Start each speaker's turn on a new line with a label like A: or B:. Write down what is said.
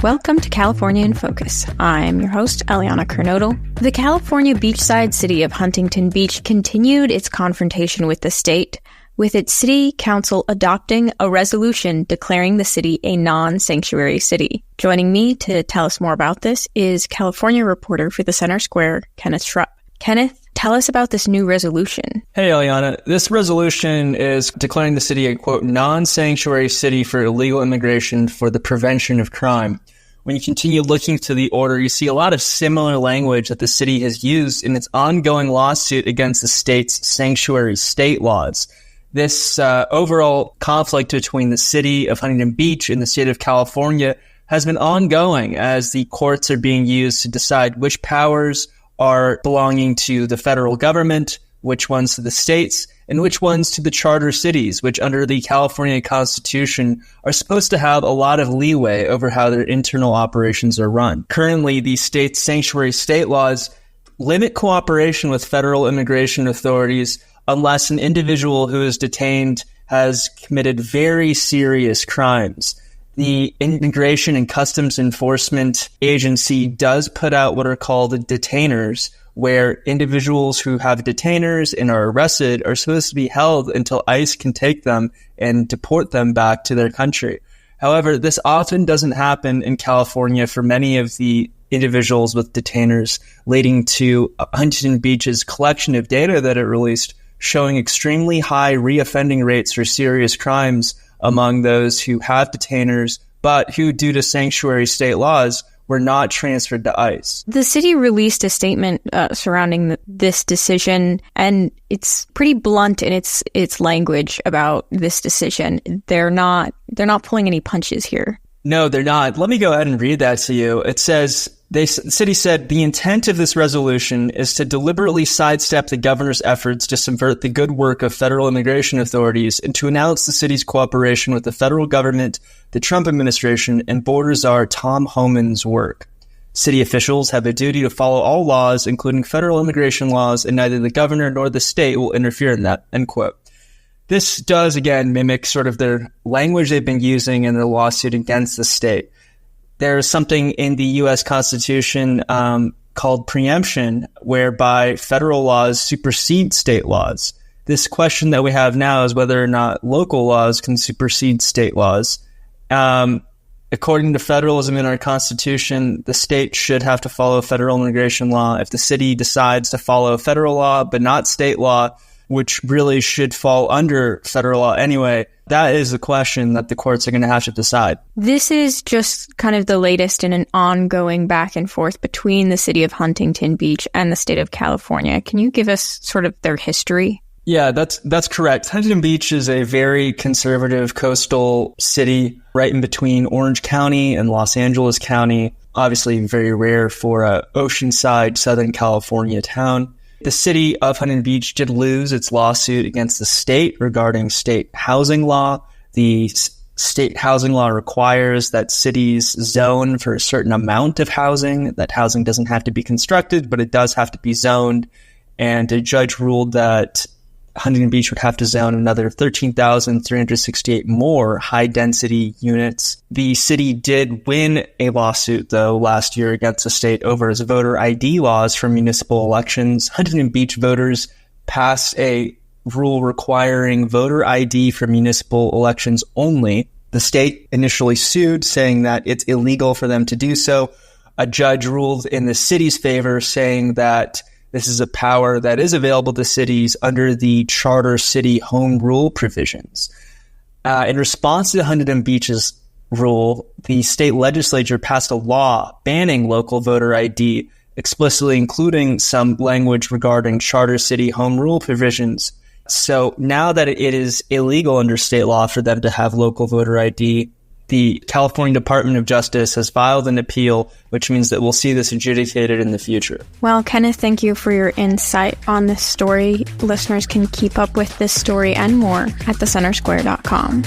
A: Welcome to California in Focus. I'm your host, Eliana Kernodle. The California beachside city of Huntington Beach continued its confrontation with the state, with its city council adopting a resolution declaring the city a non-sanctuary city. Joining me to tell us more about this is California reporter for the Center Square, Kenneth Schrupp. Kenneth, tell us about this new resolution.
B: Hey, Eliana. This resolution is declaring the city a, quote, non-sanctuary city for illegal immigration for the prevention of crime. When you continue looking to the order, you see a lot of similar language that the city has used in its ongoing lawsuit against the state's sanctuary state laws. This overall conflict between the city of Huntington Beach and the state of California has been ongoing as the courts are being used to decide which powers are belonging to the federal government, which ones to the states, and which ones to the charter cities, which under the California Constitution are supposed to have a lot of leeway over how their internal operations are run. Currently, the state's sanctuary state laws limit cooperation with federal immigration authorities unless an individual who is detained has committed very serious crimes. The Immigration and Customs Enforcement Agency does put out what are called detainers, where individuals who have detainers and are arrested are supposed to be held until ICE can take them and deport them back to their country. However, this often doesn't happen in California for many of the individuals with detainers, leading to Huntington Beach's collection of data that it released showing extremely high reoffending rates for serious crimes among those who have detainers, but who, due to sanctuary state laws, were not transferred to ICE.
A: The city released a statement surrounding this decision, and it's pretty blunt in its language about this decision. They're not pulling any punches here.
B: No, they're not. Let me go ahead and read that to you. It says, the city said, the intent of this resolution is to deliberately sidestep the governor's efforts to subvert the good work of federal immigration authorities and to announce the city's cooperation with the federal government, the Trump administration, and border czar Tom Homan's work. City officials have a duty to follow all laws, including federal immigration laws, and neither the governor nor the state will interfere in that, end quote. This does, again, mimic sort of their language they've been using in their lawsuit against the state. There's something in the U.S. Constitution called preemption, whereby federal laws supersede state laws. This question that we have now is whether or not local laws can supersede state laws. According to federalism in our Constitution, the state should have to follow federal immigration law. If the city decides to follow federal law but not state law, which really should fall under federal law anyway, that is the question that the courts are going to have to decide.
A: This is just kind of the latest in an ongoing back and forth between the city of Huntington Beach and the state of California. Can you give us sort of their history?
B: Yeah, that's correct. Huntington Beach is a very conservative coastal city right in between Orange County and Los Angeles County. Obviously very rare for a oceanside Southern California town. The city of Huntington Beach did lose its lawsuit against the state regarding state housing law. The state housing law requires that cities zone for a certain amount of housing. That housing doesn't have to be constructed, but it does have to be zoned. And a judge ruled that Huntington Beach would have to zone another 13,368 more high-density units. The city did win a lawsuit, though, last year against the state over its voter ID laws for municipal elections. Huntington Beach voters passed a rule requiring voter ID for municipal elections only. The state initially sued, saying that it's illegal for them to do so. A judge ruled in the city's favor, saying that this is a power that is available to cities under the charter city home rule provisions. In response to Huntington Beach's rule, the state legislature passed a law banning local voter ID, explicitly including some language regarding charter city home rule provisions. So now that it is illegal under state law for them to have local voter ID, the California Department of Justice has filed an appeal, which means that we'll see this adjudicated in the future.
A: Well, Kenneth, thank you for your insight on this story. Listeners can keep up with this story and more at thecentersquare.com.